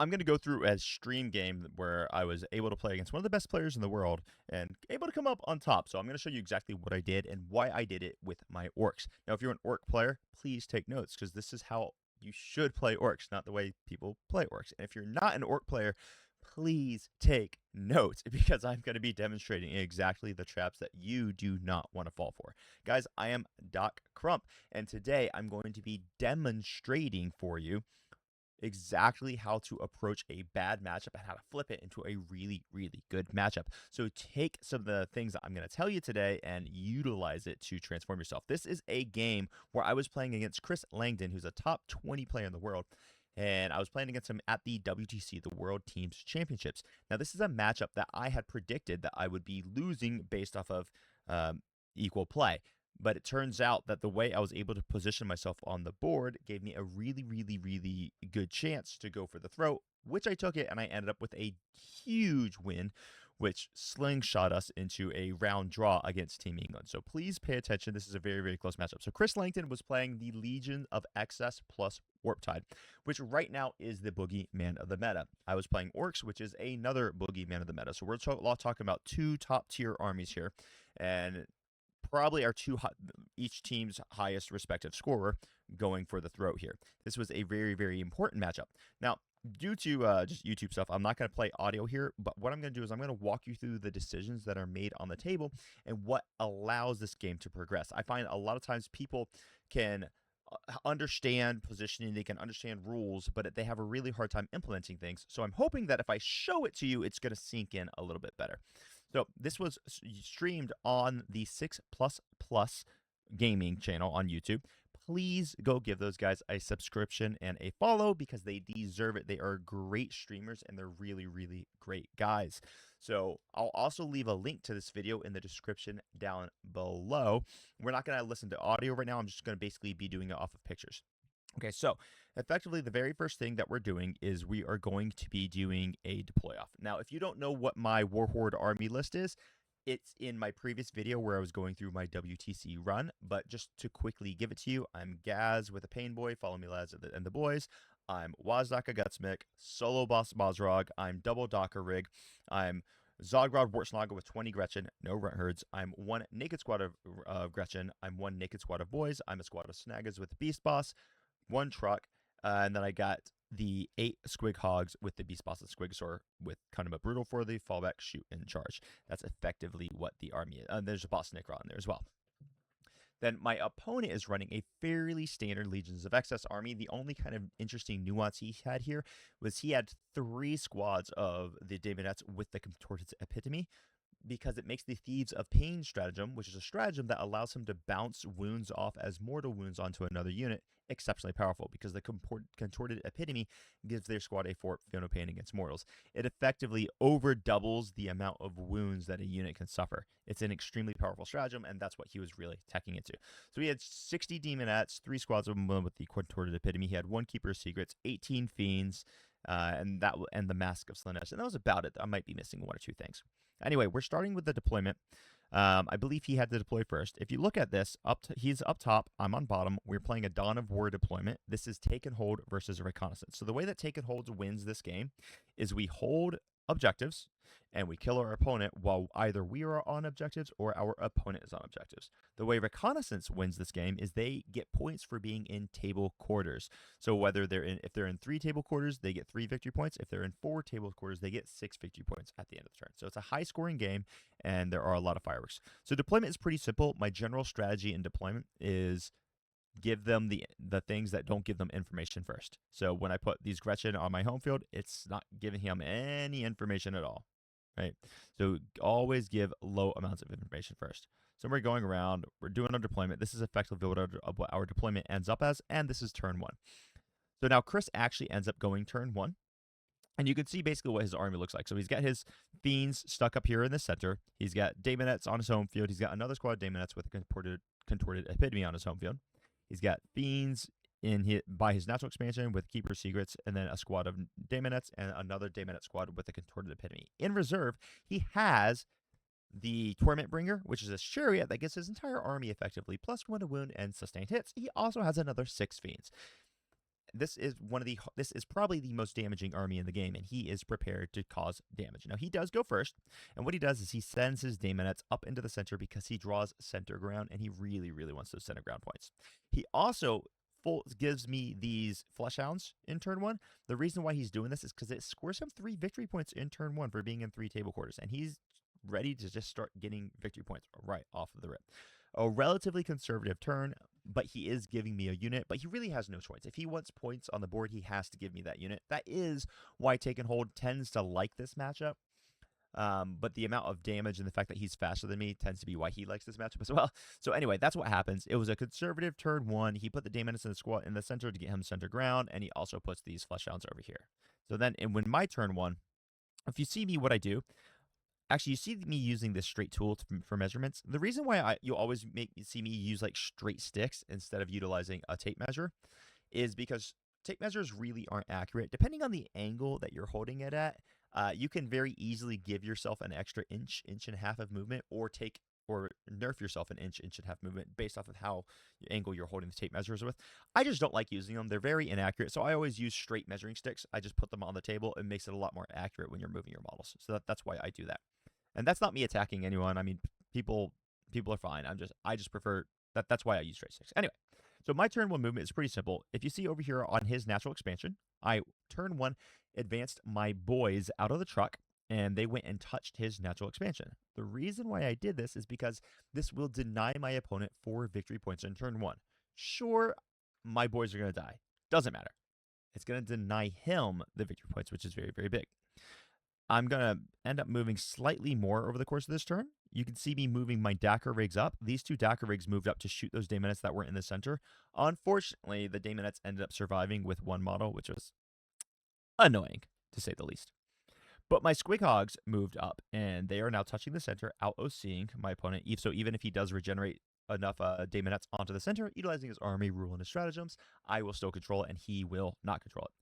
I'm going to go through a stream game where I was able to play against one of the best players in the world and able to come up on top. So I'm going to show you exactly what I did and why I did it with my orcs. Now, if you're an orc player, please take notes because this is how you should play orcs, not the way people play orcs. And if you're not an orc player, please take notes because I'm going to be demonstrating exactly the traps that you do not want to fall for. Guys, I am Doc Crump, and today I'm going to be demonstrating for you exactly how to approach a bad matchup and how to flip it into a really, really good matchup. So take some of the things that I'm going to tell you today and utilize it to transform yourself. This is a game where I was playing against Chris Langdon, who's a top 20 player in the world. And I was playing against him at the WTC, the World Teams Championships. Now, this is a matchup that I had predicted that I would be losing based off of equal play. But it turns out that the way I was able to position myself on the board gave me a really, really, really good chance to go for the throat, which I took it, and I ended up with a huge win, which slingshot us into a round draw against Team England. So please pay attention. This is a very, very close matchup. So Chris Langton was playing the Legion of Excess plus Warp Tide, which right now is the boogeyman of the meta. I was playing Orcs, which is another boogeyman of the meta. So we're talking about two top tier armies here, and probably our each team's highest respective scorer going for the throat here. This was a very, very important matchup. Now, due to just YouTube stuff, I'm not going to play audio here, but what I'm going to do is I'm going to walk you through the decisions that are made on the table and what allows this game to progress. I find a lot of times people can understand positioning, they can understand rules, but they have a really hard time implementing things. So I'm hoping that if I show it to you, it's going to sink in a little bit better. So this was streamed on the 6 Plus Plus gaming channel on YouTube. Please go give those guys a subscription and a follow because they deserve it. They are great streamers and they're really, really great guys. So I'll also leave a link to this video in the description down below. We're not going to listen to audio right now. I'm just going to basically be doing it off of pictures. Okay, so effectively, the very first thing that we're doing is we are going to be doing a deploy off. Now, if you don't know what my Warhorde army list is, it's in my previous video where I was going through my WTC run, but just to quickly give it to you, I'm Gaz with a Pain Boy, follow me lads and the boys. I'm Wazdaka Gutsmik, Solo Boss Bosrog, I'm Double Docker Rig, I'm Zogrod Wartsnaga with 20 Gretchen, no Runt Herds. I'm one naked squad of Gretchen. I'm one naked squad of boys. I'm a squad of Snagas with the Beast Boss, one truck, and then I got the 8 Squig Hogs with the Beast Boss and Squigosaur with kind of a brutal for the fallback, shoot, and charge. That's effectively what the army is. There's a Boss Necron in there as well. Then my opponent is running a fairly standard Legions of Excess army. The only kind of interesting nuance he had here was he had 3 squads of the Daemonettes with the Contorted Epitome, because it makes the Thieves of Pain stratagem, which is a stratagem that allows him to bounce wounds off as mortal wounds onto another unit, exceptionally powerful because the Contorted Epitome gives their squad a feel no pain against mortals. It effectively over doubles the amount of wounds that a unit can suffer. It's an extremely powerful stratagem, and that's what he was really teching into. So he had 60 Demonettes, 3 squads of them with the Contorted Epitome. He had 1 Keeper of Secrets, 18 Fiends, and the Mask of Slaanesh, and that was about it. I might be missing 1 or 2 things. Anyway, we're starting with the deployment. I believe he had to deploy first. If you look at this, he's up top, I'm on bottom. We're playing a Dawn of War deployment. This is take and hold versus reconnaissance. So the way that take and hold wins this game is we hold objectives and we kill our opponent while either we are on objectives or our opponent is on objectives. The way reconnaissance wins this game is they get points for being in table quarters. So whether if they're in 3 table quarters, they get 3 victory points. If they're in 4 table quarters, they get 6 victory points at the end of the turn. So it's a high scoring game and there are a lot of fireworks. So deployment is pretty simple. My general strategy in deployment is give them the things that don't give them information first. So when I put these Gretchen on my home field, it's not giving him any information at all, right? So always give low amounts of information first. So we're going around, we're doing our deployment. This is effectively what our deployment ends up as, and this is turn 1. So now Chris actually ends up going turn 1. And you can see basically what his army looks like. So he's got his Fiends stuck up here in the center. He's got Daemonettes on his home field. He's got another squad of Daemonettes with a contorted Epitome on his home field. He's got Fiends by his natural expansion with Keeper Secrets, and then a squad of Daemonettes and another Daemonette squad with a contorted Epitome. In reserve, he has the Torment Bringer, which is a chariot that gets his entire army effectively +1 to wound and sustained hits. He also has another 6 Fiends. this is this is probably the most damaging army in the game, and he is prepared to cause damage. Now he does go first, and what he does is he sends his Daemonettes up into the center because he draws center ground, and he really, really wants those center ground points. He also gives me these Flesh Hounds in turn 1. The reason why he's doing this is because it scores him 3 victory points in turn 1 for being in 3 table quarters, and he's ready to just start getting victory points right off of the rip. A relatively conservative turn, but he is giving me a unit, but he really has no choice. If he wants points on the board, he has to give me that unit. That is why Take and Hold tends to like this matchup. But the amount of damage and the fact that he's faster than me tends to be why he likes this matchup as well. So anyway, that's what happens. It was a conservative turn 1. He put the Daemonettes in the squad in the center to get him center ground, and he also puts these Flesh Hounds over here. So then, when my turn 1, if you see me, what I do, actually, you see me using this straight tool for measurements. The reason why you always see me use like straight sticks instead of utilizing a tape measure is because tape measures really aren't accurate. Depending on the angle that you're holding it at, you can very easily give yourself an extra inch and a half of movement, or nerf yourself an inch and a half movement based off of how angle you're holding the tape measures with. I just don't like using them. They're very inaccurate, so I always use straight measuring sticks. I just put them on the table. It makes it a lot more accurate when you're moving your models. So that's why I do that. And that's not me attacking anyone. I mean, people are fine. I just prefer that. That's why I use straight sticks. Anyway, so my turn 1 movement is pretty simple. If you see over here on his natural expansion, I turn 1 advanced my boys out of the truck, and they went and touched his natural expansion. The reason why I did this is because this will deny my opponent 4 victory points in turn 1. Sure, my boys are going to die. Doesn't matter. It's going to deny him the victory points, which is very, very big. I'm going to end up moving slightly more over the course of this turn. You can see me moving my Dacker rigs up. These 2 Dacker rigs moved up to shoot those Daemonettes that were in the center. Unfortunately, the Daemonettes ended up surviving with 1 model, which was annoying, to say the least. But my Squig Hogs moved up, and they are now touching the center, out-OCing my opponent. So even if he does regenerate enough Daemonettes onto the center, utilizing his army rule and his stratagems, I will still control it, and he will not control it.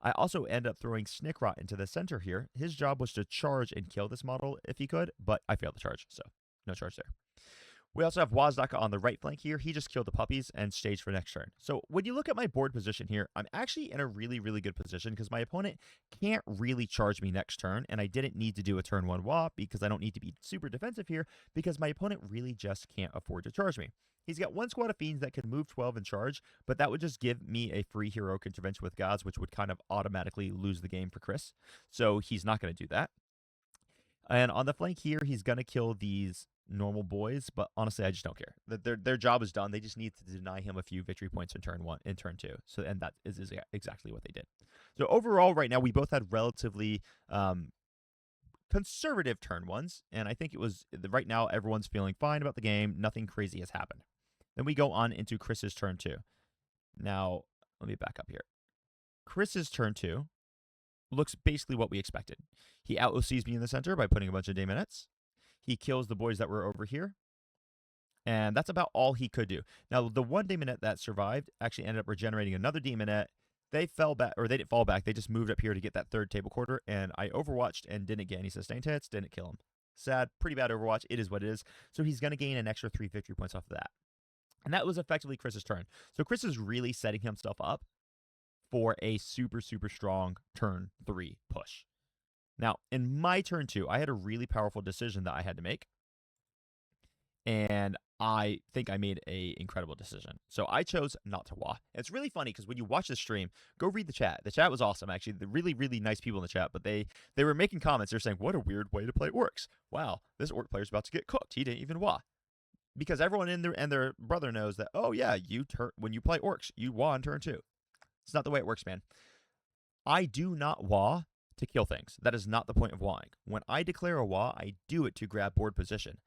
I also end up throwing Snickrot into the center here. His job was to charge and kill this model if he could, but I failed to charge, so no charge there. We also have Wazdaka on the right flank here. He just killed the puppies and staged for next turn. So when you look at my board position here, I'm actually in a really, really good position because my opponent can't really charge me next turn, and I didn't need to do a turn 1 WA because I don't need to be super defensive here because my opponent really just can't afford to charge me. He's got 1 squad of Fiends that can move 12 and charge, but that would just give me a free heroic intervention with gods, which would kind of automatically lose the game for Chris. So he's not going to do that. And on the flank here, he's going to kill these normal boys, but honestly, I just don't care. Their job is done. They just need to deny him a few victory points in turn 1, in turn 2. So, and that is exactly what they did. So overall, right now, we both had relatively conservative turn 1s, and I think it was right now everyone's feeling fine about the game. Nothing crazy has happened. Then we go on into Chris's turn 2. Now, let me back up here. Chris's turn 2 looks basically what we expected. He out-OCs me in the center by putting a bunch of Daemonettes. He kills the boys that were over here. And that's about all he could do. Now, the 1 Daemonette that survived actually ended up regenerating another Daemonette. They fell back, or they didn't fall back. They just moved up here to get that 3rd table quarter. And I overwatched and didn't get any sustained hits, didn't kill him. Sad, pretty bad overwatch. It is what it is. So he's going to gain an extra 3 victory points off of that. And that was effectively Chris's turn. So Chris is really setting himself up for a super, super strong turn 3 push. Now, in my turn 2, I had a really powerful decision that I had to make. And I think I made an incredible decision. So I chose not to WA. It's really funny because when you watch the stream, go read the chat. The chat was awesome, actually. The really, really nice people in the chat, but they were making comments. They're saying, what a weird way to play orcs. Wow, this orc player's about to get cooked. He didn't even WA. Because everyone in there and their brother knows that, oh yeah, when you play orcs, you WA on turn 2. It's not the way it works, man. I do not WA to kill things. That is not the point of WAing. When I declare a WA, I do it to grab board position.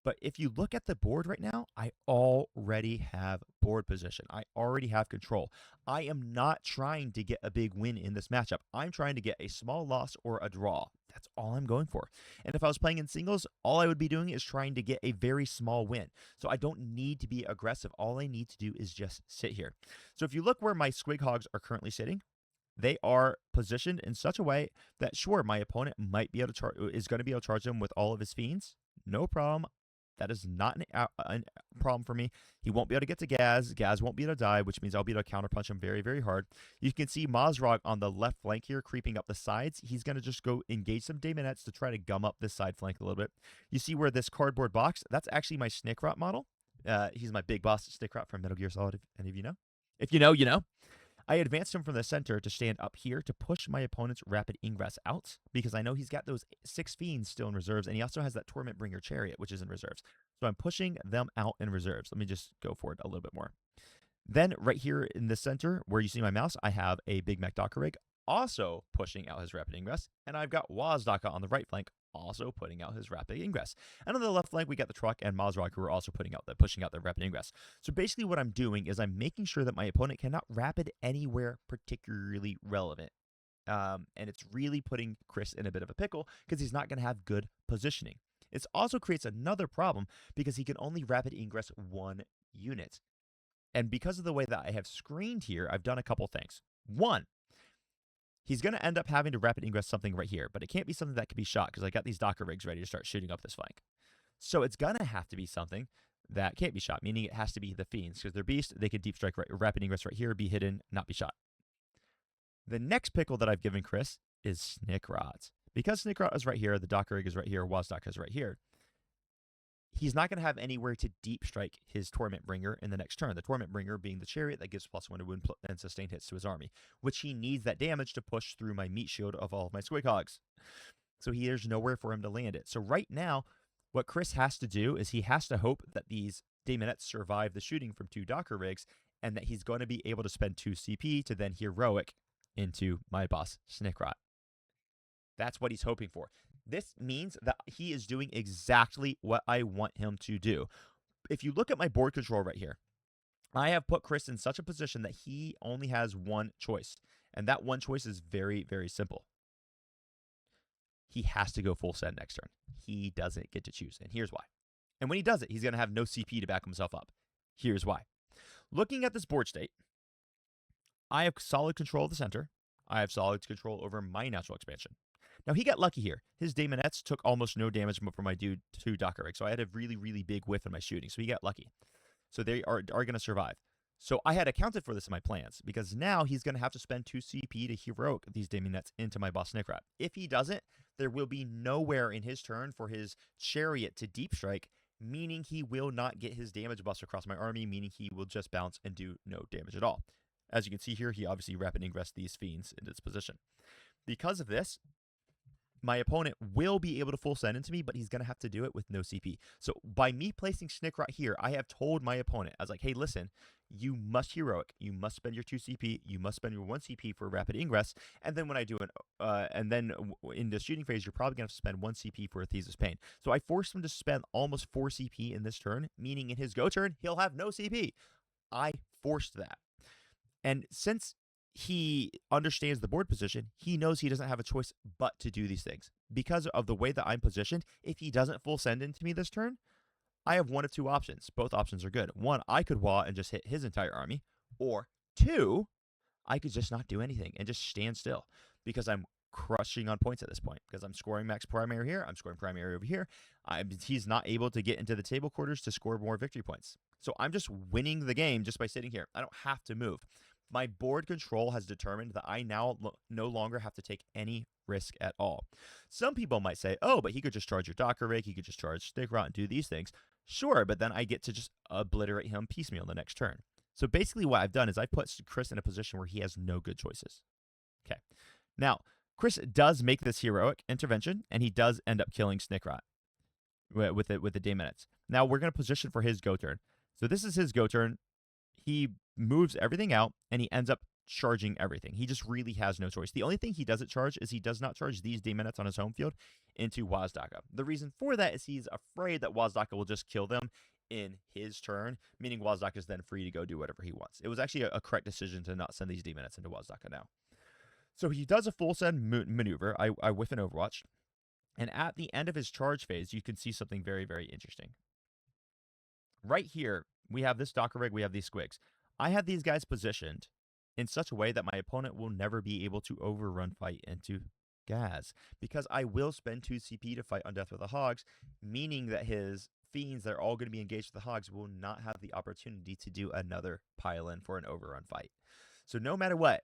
But if you look at the board right now, I already have board position. I already have control. I am not trying to get a big win in this matchup. I'm trying to get a small loss or a draw. That's all I'm going for. And if I was playing in singles, all I would be doing is trying to get a very small win. So I don't need to be aggressive. All I need to do is just sit here. So if you look where my Squig Hogs are currently sitting, they are positioned in such a way that, sure, my opponent might be able to is going to be able to charge them with all of his Fiends. No problem. That is not a problem for me. He won't be able to get to Gaz. Gaz won't be able to die, which means I'll be able to counterpunch him very, very hard. You can see Mazrog on the left flank here creeping up the sides. He's going to just go engage some Daemonettes to try to gum up this side flank a little bit. You see where this cardboard box, that's actually my Snickrot model. He's my big boss Snickrot from Metal Gear Solid, if any of you know. If you know, you know. I advanced him from the center to stand up here to push my opponent's Rapid Ingress out because I know he's got those 6 Fiends still in reserves, and he also has that Torment Bringer Chariot, which is in reserves. So I'm pushing them out in reserves. Let me just go for it a little bit more. Then right here in the center, where you see my mouse, I have a Big Mac Docker Rig also pushing out his Rapid Ingress, and I've got Wazdaka on the right flank also putting out his Rapid Ingress. And on the left flank, we got the Truck and Mazrog who are also pushing out their Rapid Ingress. So basically what I'm doing is I'm making sure that my opponent cannot Rapid anywhere particularly relevant. And it's really putting Chris in a bit of a pickle because he's not going to have good positioning. It also creates another problem because he can only Rapid Ingress 1 unit. And because of the way that I have screened here, I've done a couple things. One, he's going to end up having to Rapid Ingress something right here, but it can't be something that can be shot because I got these Docker rigs ready to start shooting up this flank. So it's going to have to be something that can't be shot, meaning it has to be the Fiends because they're beast. They can deep strike Rapid Ingress right here, be hidden, not be shot. The next pickle that I've given Chris is Snickrot. Because Snickrot is right here, the Docker rig is right here, Wazdaka is right here. He's not going to have anywhere to deep strike his Torment Bringer in the next turn. The Torment Bringer being the Chariot that gives +1 to wound and sustain hits to his army, which he needs that damage to push through my meat shield of all of my Squig Hogs. So there's nowhere for him to land it. So right now, what Chris has to do is he has to hope that these Daemonettes survive the shooting from 2 Docker rigs, and that he's going to be able to spend 2 CP to then heroic into my boss, Snickrot. That's what he's hoping for. This means that he is doing exactly what I want him to do. If you look at my board control right here, I have put Chris in such a position that he only has one choice. And that one choice is very, very simple. He has to go full send next turn. He doesn't get to choose. And here's why. And when he does it, he's going to have no CP to back himself up. Here's why. Looking at this board state, I have solid control of the center. I have solid control over my natural expansion. Now, he got lucky here. His Daemonettes took almost no damage from my 2 Docker rigs, so I had a really, really big whiff in my shooting, so he got lucky. So they are going to survive. So I had accounted for this in my plans, because now he's going to have to spend 2 CP to heroic these Daemonettes into my boss Snickrot. If he doesn't, there will be nowhere in his turn for his Chariot to deep strike, meaning he will not get his damage buffs across my army, meaning he will just bounce and do no damage at all. As you can see here, he obviously Rapid Ingressed these Fiends into its position. Because of this, my opponent will be able to full send into me, but he's going to have to do it with no CP. So by me placing Snickrot here, I have told my opponent, I was like, hey, listen, you must heroic. You must spend your 2 CP. You must spend your 1 CP for Rapid Ingress. And then when I do and then in the shooting phase, you're probably going to have to spend 1 CP for a Thesis Pain. So I forced him to spend almost 4 CP in this turn, meaning in his go turn, he'll have no CP. I forced that. And since he understands the board position, he knows he doesn't have a choice but to do these things. Because of the way that I'm positioned, if he doesn't full send into me this turn, I have 1 of 2 options. Both options are good. 1, I could wall and just hit his entire army. Or 2, I could just not do anything and just stand still because I'm crushing on points at this point because I'm scoring max primary here. I'm scoring primary over here. He's not able to get into the table quarters to score more victory points. So I'm just winning the game just by sitting here. I don't have to move. My board control has determined that I now no longer have to take any risk at all. Some people might say, oh, but he could just charge your Docker rig, he could just charge Snickrot and do these things. Sure, but then I get to just obliterate him piecemeal the next turn. So basically what I've done is I've put Chris in a position where he has no good choices. Okay. Now, Chris does make this heroic intervention, and he does end up killing Snickrot with the Daemonettes. Now, we're going to position for his go turn. So this is his go turn. He moves everything out, and he ends up charging everything. He just really has no choice. The only thing he doesn't charge is he does not charge these Daemonettes on his home field into Wazdaka. The reason for that is he's afraid that Wazdaka will just kill them in his turn, meaning Wazdaka is then free to go do whatever he wants. It was actually a correct decision to not send these Daemonettes into Wazdaka now. So he does a full send maneuver. I whiff an Overwatch. And at the end of his charge phase, you can see something very, very interesting. Right here, we have this Docker rig, we have these squigs. I have these guys positioned in such a way that my opponent will never be able to overrun fight into Gaz, because I will spend 2 CP to fight on Death with the Hogs, meaning that his fiends that are all going to be engaged with the hogs will not have the opportunity to do another pile-in for an overrun fight. So no matter what,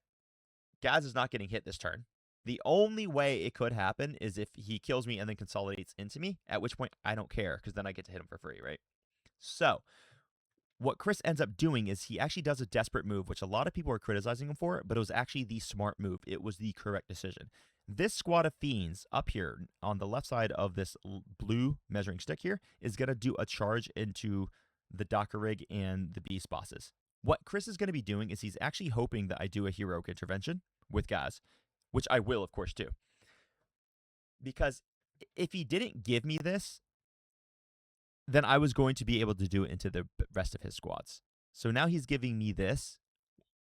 Gaz is not getting hit this turn. The only way it could happen is if he kills me and then consolidates into me, at which point I don't care, because then I get to hit him for free, right? So what Chris ends up doing is he actually does a desperate move, which a lot of people are criticizing him for, but it was actually the smart move. It was the correct decision. This squad of fiends up here on the left side of this blue measuring stick here is going to do a charge into the Docker rig and the beast bosses. What Chris is going to be doing is he's actually hoping that I do a heroic intervention with Gaz, which I will, of course, do. Because if he didn't give me this, then I was going to be able to do it into the rest of his squads. So now he's giving me this,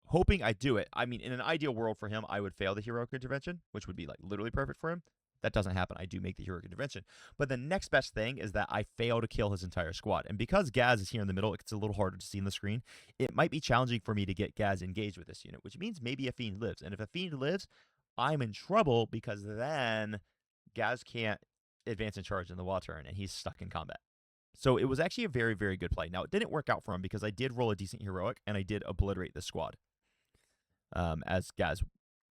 hoping I do it. I mean, in an ideal world for him, I would fail the heroic intervention, which would be like literally perfect for him. That doesn't happen. I do make the heroic intervention. But the next best thing is that I fail to kill his entire squad. And because Gaz is here in the middle, it's a little harder to see on the screen. It might be challenging for me to get Gaz engaged with this unit, which means maybe a fiend lives. And if a fiend lives, I'm in trouble because then Gaz can't advance and charge in the wall turn, and he's stuck in combat. So it was actually a very, very good play. Now, it didn't work out for him because I did roll a decent heroic, and I did obliterate the squad, as Gaz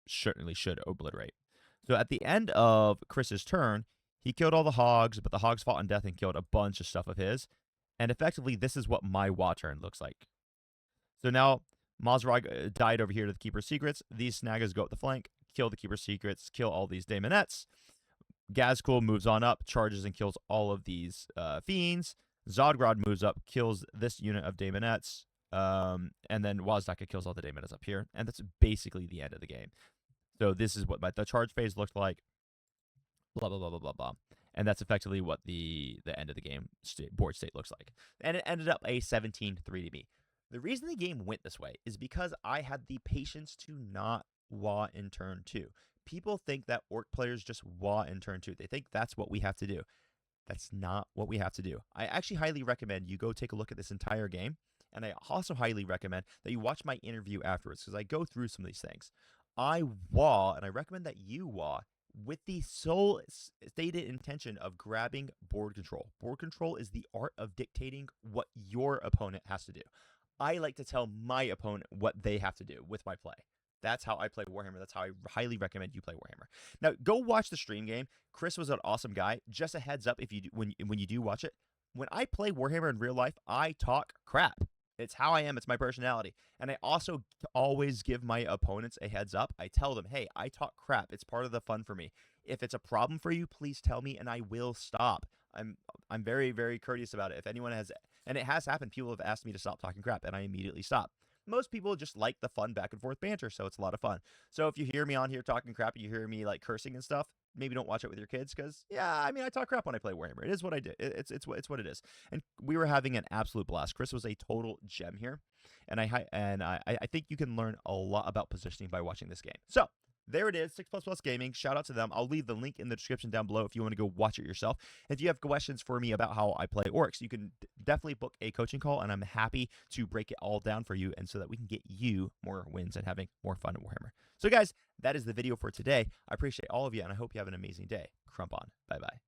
certainly should obliterate. So at the end of Chris's turn, he killed all the hogs, but the hogs fought on death and killed a bunch of stuff of his. And effectively, this is what my Wa turn looks like. So now Mazrag died over here to the Keeper's Secrets. These Snagas go up the flank, kill the Keeper's Secrets, kill all these Daemonettes. Gazkul moves on up, charges and kills all of these fiends. Zodgrod moves up, kills this unit of Daemonettes. And then Wazdaka kills all the Daemonettes up here. And that's basically the end of the game. So this is what the charge phase looked like. Blah, blah, blah, blah, blah, blah. And that's effectively what the end of the game board state looks like. And it ended up a 17-3 to me. The reason the game went this way is because I had the patience to not Wa in turn 2. People think that orc players just Wa in turn 2. They think that's what we have to do. That's not what we have to do. I actually highly recommend you go take a look at this entire game. And I also highly recommend that you watch my interview afterwards because I go through some of these things. I Wa, and I recommend that you Wa, with the sole stated intention of grabbing board control. Board control is the art of dictating what your opponent has to do. I like to tell my opponent what they have to do with my play. That's how I play Warhammer. That's how I highly recommend you play Warhammer. Now, go watch the stream game. Chris was an awesome guy. Just a heads up, if you do, when you do watch it, when I play Warhammer in real life, I talk crap. It's how I am. It's my personality. And I also always give my opponents a heads up. I tell them, hey, I talk crap. It's part of the fun for me. If it's a problem for you, please tell me and I will stop. I'm very, very courteous about it. If anyone has, and it has happened, people have asked me to stop talking crap and I immediately stop. Most people just like the fun back and forth banter, so it's a lot of fun. So if you hear me on here talking crap, you hear me like cursing and stuff, maybe don't watch it with your kids because, yeah, I mean, I talk crap when I play Warhammer. It is what I do. It's what it is. And we were having an absolute blast. Chris was a total gem here, and I think you can learn a lot about positioning by watching this game. So there it is, 6++ Gaming. Shout out to them. I'll leave the link in the description down below if you want to go watch it yourself. If you have questions for me about how I play orcs, you can definitely book a coaching call, and I'm happy to break it all down for you and so that we can get you more wins and having more fun at Warhammer. So guys, that is the video for today. I appreciate all of you, and I hope you have an amazing day. Crump on. Bye-bye.